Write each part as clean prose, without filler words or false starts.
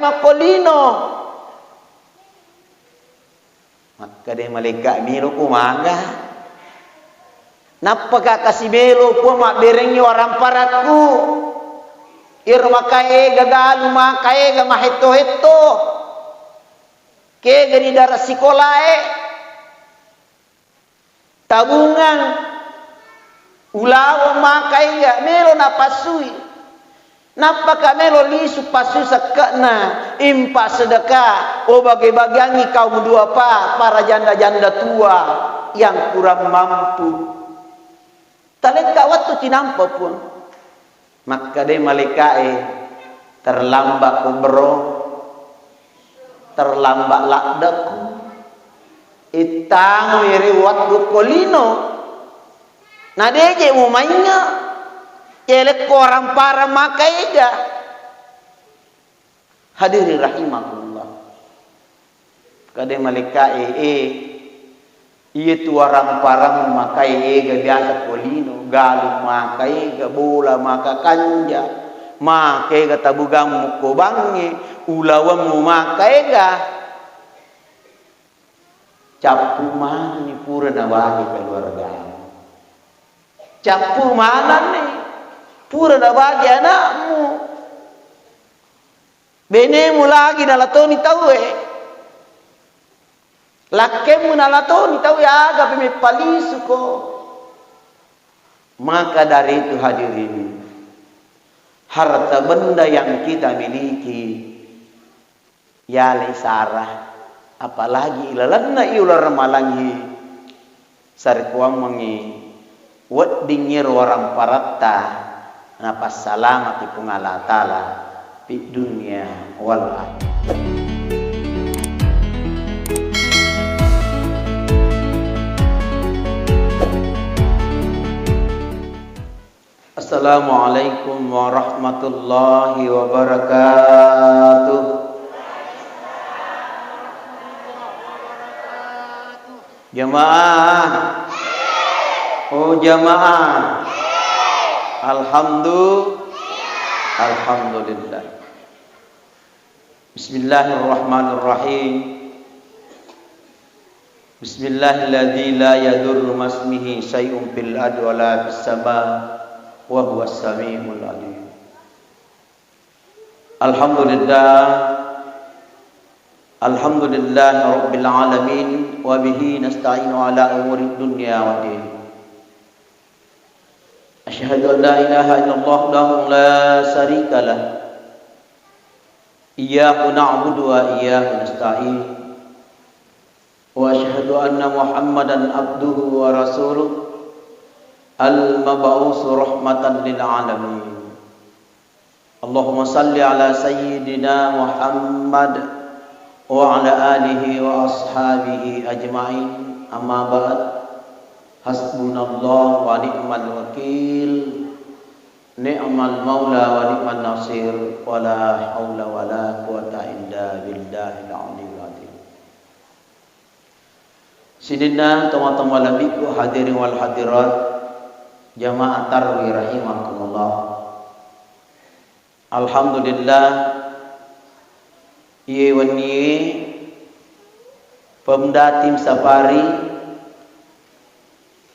makolino. Maka deh malaikat milo kumaga. Napaka kasih melo po mak berengi orang paratku. Irma kae gagalu makae ga maheto-heto. Ke gani darah sikolae. Tabungan. Ulawa makae ga melo napasui. Napaka melo lisu pasu sakana impa sedekah o bagi-bagiangi kaum dua para janda-janda tua yang kurang mampu. Taleka waktu tinampa pun maka de malaikai terlambat kubro terlambat lakdaku itang wiri waktu kolino nadeje mau mainnya elek orang para makaiga. Hadiri rahimakumullah. Kade malaikai iya tu orang para makai ga biasa kolino galu makai ga bola maka kanja makai ga tabugam muko bangi ulawam makai ga capu mana ni pura na bagi keluarga capu mana ni pura na bagi anakmu. Benemu lagi nalatoni tahu lakemu nalatoni tahu ya aga peme palisu ko. Maka dari itu hadirin, harta benda yang kita miliki ya lesara apalagi ilalanna iular malangi sarikuang mangi wat dingir orang paratta napas salamat ipung Allah Ta'ala di dunia wal akhirah. Assalamualaikum warahmatullahi wabarakatuh. Jamaah, oh jamaah, alhamdulillah. Bismillahirrahmanirrahim. Bismillahilladzi la yadurru masmihi syai'un fil ardi wa la fis sama' wa huwas samiul alim. Alhamdulillah rabbil alamin wa bihi nasta'inu ala umuri dunya wa din. Asyhadu an la ilaha illallah wahdahu la syarika lah. Iyyahu na'budu wa iyyahu nasta'in. Wa asyhadu anna Muhammadan abduhu wa rasuluh al-mab'us rahmatan lil alamin. Allahumma salli ala sayyidina Muhammad wa ala alihi wa ashabihi ajma'in. Amma ba'd. Hasbunallah wa ni'mal wakil, ni'mal maula wa ni'mal nasir, wa la hawla wa la quwata illa billahil aliyyil azim. Sidina teman-teman labiku hadirin wal hadirat jamaah tarwi rahimakumullah. Alhamdulillah iye wani Pemda Tim Safari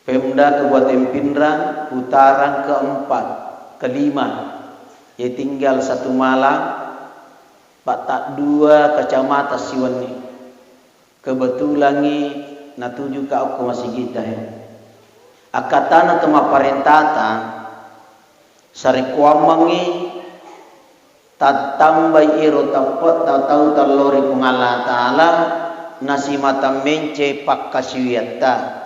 Pemda Kabupaten Pindrang putaran keempat kelima ya tinggal satu malam batak dua kecamatan Siwani kebetulan ni natuju ka aku masih kita akatana tema parentata sarikuamangi tatambai iro tapot tatau talori pengala ta'ala nasi mata mence pakkasiwiyata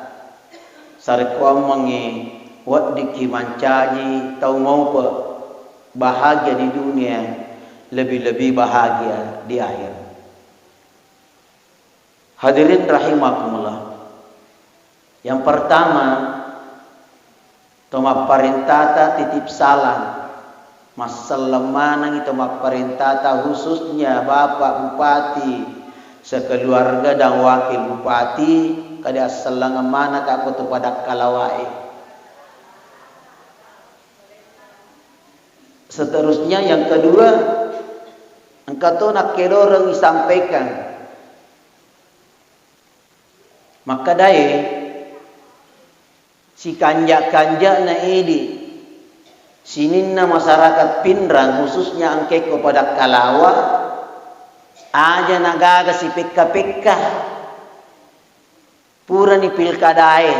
sarikuamangi wat dikimancaji tau mau bahagia di dunia lebih-lebih bahagia di akhir. Hadirin rahimakumullah. Yang pertama toma parentata titip salam masallamanang itu parentata khususnya Bapak Bupati sekeluarga dan wakil bupati kada sallang amanat aku kepada kalawai. Seterusnya yang kedua Engkau tu nak kedorong disampaikan. Maka dai si kanja-kanja na ini sininna masyarakat Pinrang khususnya angke kepada Kalawa aja nagaga si pekka-pekka pura ni pilkadae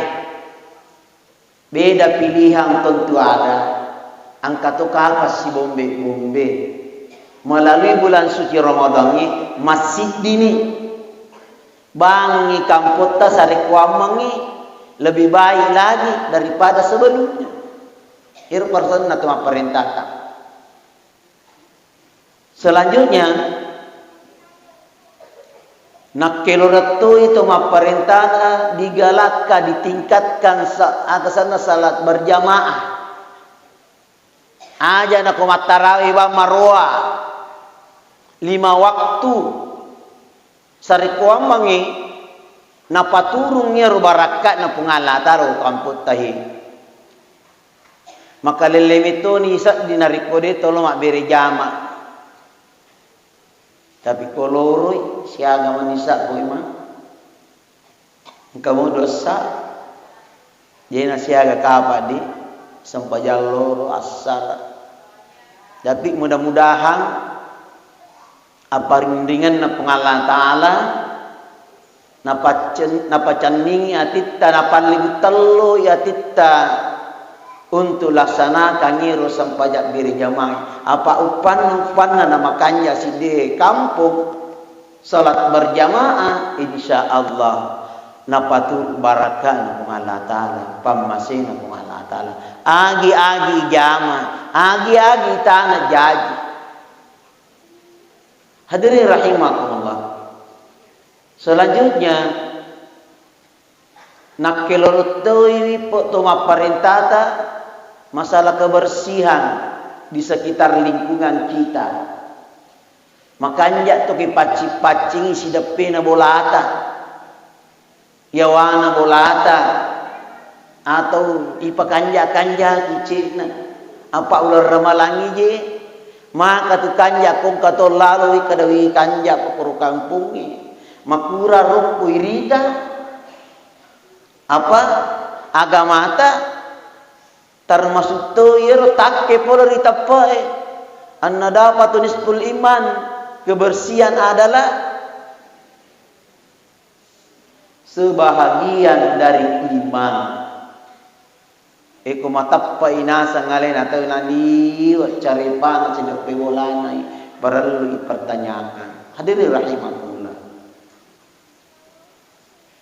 beda pilihan tentu ada angka tu kapas si bombe-bombe melalui bulan suci Ramadan ini masjid ini bangi kampota sarikwamangi lebih baik lagi daripada sebelumnya. Itu persen atau perintahkan. Selanjutnya nak keloratu itu perintah digalakkan ditingkatkan atasana salat berjamaah. Aja nak tarawih wa marwa 5 waktu sarikuamangi napaturungnya rubarakat na pungalataro kamput tahi maka lelemito ni isa dinariko dito lo makbere jama tapi koloroy siaga manisa ko ima kamu dosa jena siaga kapadi sampajal loro asar tapi mudah-mudahan apa ringan na pengalan ta'ala napacaningi atitta napaligu tello atitta untuk laksanakan ngiro sampajak diri jamaah apa upan na makanya si de kampung salat berjamaah insyaallah napatur barakah na pengalan ta'ala pamasin na pengalan ta'ala agi-agi jamaah agi-agi tanah jaji. Hadirin rahimakumullah. Selanjutnya nak kelorotoi potoma parentata masalah kebersihan di sekitar lingkungan kita. Makanya to kipaci-pacing si depena bolata. Yawana bolata atau ipakanja-kanja kicina. Apa ular ramalangi je? Maka tu kanja kong kato lalu ikadawi kanja pekuru kampungi makura rupu irita apa agamata termasuk tu iro takke pola ritapai anna dapat nisful iman kebersihan adalah sebahagian dari iman. Eko matappa inasa ngalen atau nani cari panah sedek pewolanai perlu dipertanyakan. Hadirin rahimakumullah.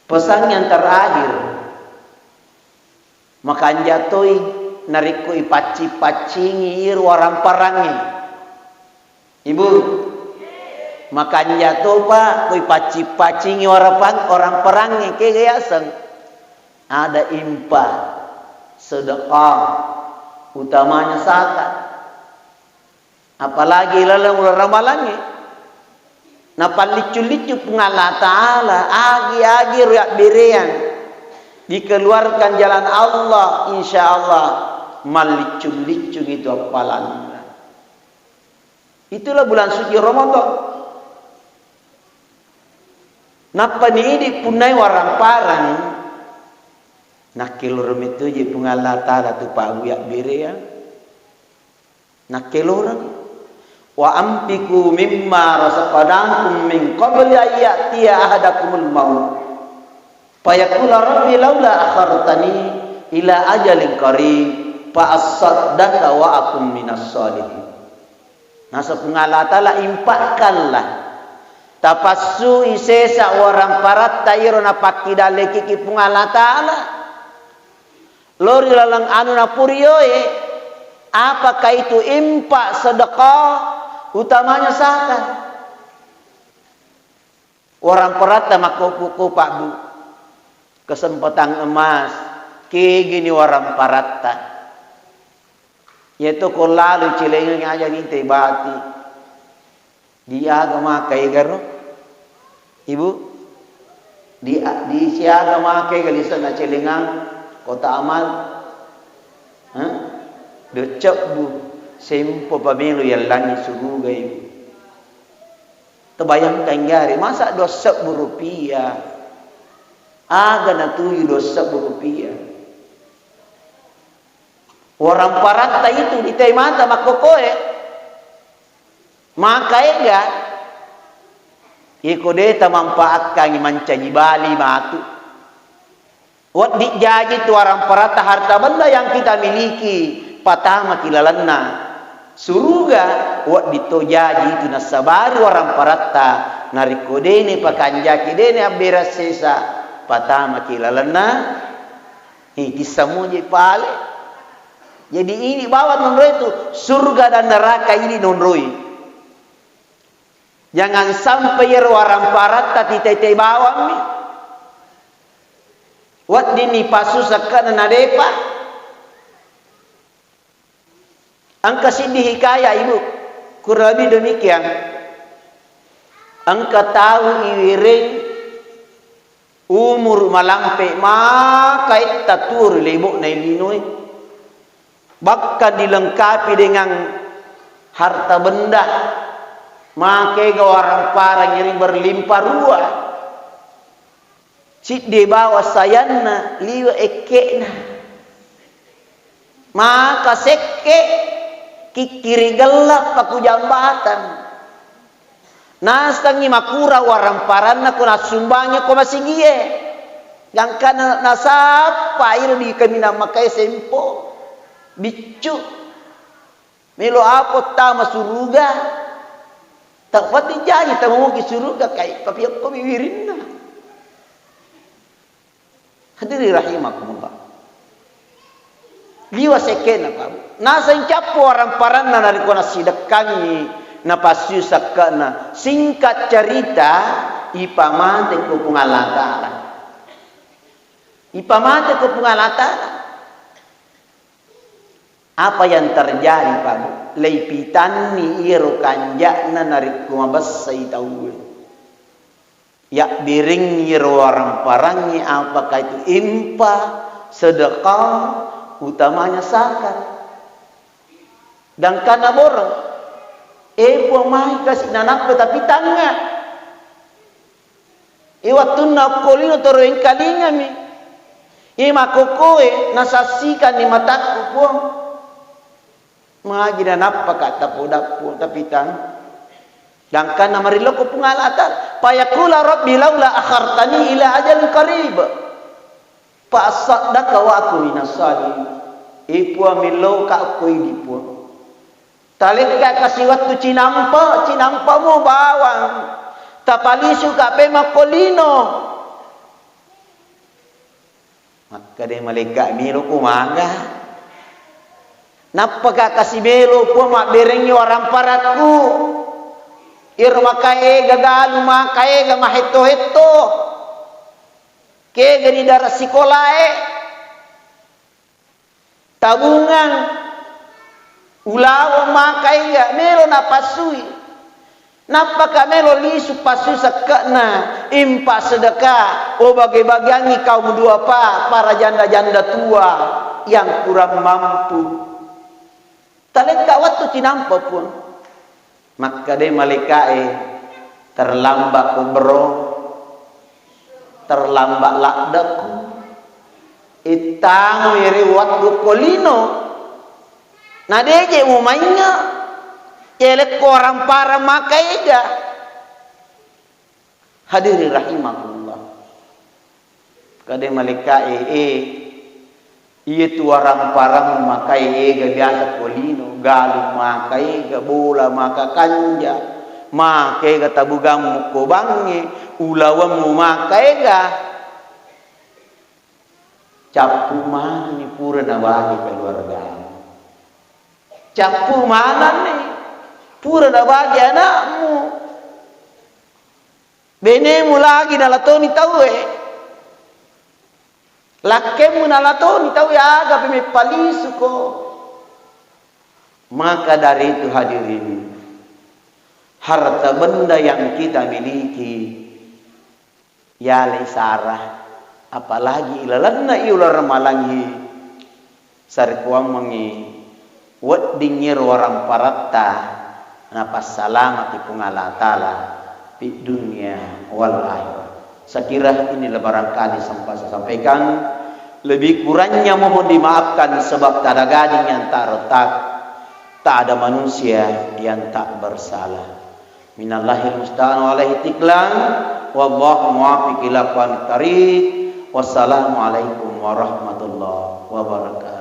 Pesan yang terakhir makan jatoi nariku ipaci-pacingi warang parangi. Ibu makan jatuh pak kui paci-pacingi orang perangi kegiasan ada impa sedekah utamanya zakat apalagi lalang ramalannya napa licu-licu pengala ta'ala agi-agi ruyak berean dikeluarkan jalan Allah insyaallah mal licu-licu gitu apalan itulah bulan suci Ramadan napa ini punai warang parang nakilor itu je pengala ta'ala tu paguyak berea nakilor wa ampiku mimma rasaqadankum min qabli ayatiya ahadakumul maut fayaqula rabbi laula akhartani ila ajalin qarib fa asaddaka wa akum minas shalihin. Nasa pengala ta'ala impakkanlah tapassu isesa orang parat tayro na pakidale kiki pengala ta'ala lori lalang anu na purioe apakah itu impak sedekah utamanya zakat orang perata makupu pak bu kesempatan emas kayak gini orang parata yaitu kalau lalu cilengeng aja nginte bati dia agama kayak garo ibu di siaga kayak galisan na cilengang kota amal decep bu sempo pamelo yang langi suruga ibu Terbayangkan gari, masa 2.000 rupiah? Aga na tuyo 2.000 rupiah. Orang parata itu di mata makokoe. Maka ega iko deta manfaatkan mancaji bali matu. Wat dijaji tu orang parata harta benda yang kita miliki patama kilalanna. Suruga wat ditojaji itu nasabari orang parata narikodene pakanjaki dene abera sesa patama kilalanna iki samuji pale. Jadi ini bawa nonroi itu surga dan neraka ini nonroi. Jangan sampai orang parata titete bawang ni. Wat dini pasu sakana nadepa. Angka sindi hikaya ibu, kurang lebih demikian. Angka tahu iwiring umur malampe maka itatur lebok na ilinoi. Bahkan dilengkapi dengan harta benda. Maka orang parang yang berlimpah ruah. Cik di bawah sayana liwa ekekna. Maka seke kikiri gelap paku jambatan. Nastangi makura warang paranna kuna sumbangnya ko masigie. Yang kana nasapa iro di kamina makai sempo. Bicu. Melo apa tama suruga. Tak pati janji tak mau ki suruga kai papiak ko biwirinna. Hadirin rahimakumullah. Liwa sekena kamu. Nasa incapu orang paranna dari kona sidakangi na pasyu sakana. Singkat cerita ipamate ko pungalatala. Ipamate ko pungalatala. Apa yang terjadi kamu? Leipitan ni iro kanjakna narik kumabas saitawul. Ya biring iro orang parangi apakah itu impa, sedekah, utamanya zakat. Dan karena borong, buang mai kasih nanak tapi tangga. Waktu nak kolino toroin kalinya mi. Makokoe nasasikan ni mataku buang. Magi dan apa kata podapu tapi tang. Dan karena mariloko pengalatan. Payakula Rabbi laula akhartani ila ajalin qarib. Pasadaka wa aku minasali. Ipua milau ka aku idipua. Talika kasih waktu cinampa mo bawang. Tapalisu ka pema kolino. Maka dia malaikat milo kumaga. Napaka kasih melo po mak berengi orang paratku. Irma kae gagalu makae ga mahito-hito. Ke gani darah sikolae. Tabungan ulawa makae ga melo na pasui. Napaka melo lisu pasui sakana impa sedekah o bagi-bagiangi kaum duapa para janda-janda tua yang kurang mampu. Taleka waktu tinampa pun. Maka dia malaikat terlambat kubro. Terlambat lakdaku. Itang wiri waktu kolino. Nah dia je umainya. Elek orang para maka ega. Hadirin rahimahullah. Kadang malaikat iya tu orang parang makai ega biasa kolino, galu makai ega bola maka kanja, makai ega tabugang muko bangi, ulawam mu makai ega. Capu mana ni pura na bagi keluarga. Capu mana ni pura na bagi anakmu. Benemu lagi nalatoni tahu Lakemu nalatoni tahu ya aga pemepalisu ko. Maka dari itu hadirin, harta benda yang kita miliki ya lesarah, apalagi ilalanna iular malangi sarikuang mangi wad dingir orang paratta napas salamat ipungalatala di dunia wal akhirah. Saya kira inilah barangkali sampai saya sampaikan. Lebih kurangnya mohon dimaafkan sebab tak ada gading yang tak retak, tak ada manusia yang tak bersalah. Minallahil musta'an wa alaihi tiklan, wallahu muwaffiq ila aqwamit thariq. Wassalamualaikum warahmatullahi wabarakatuh.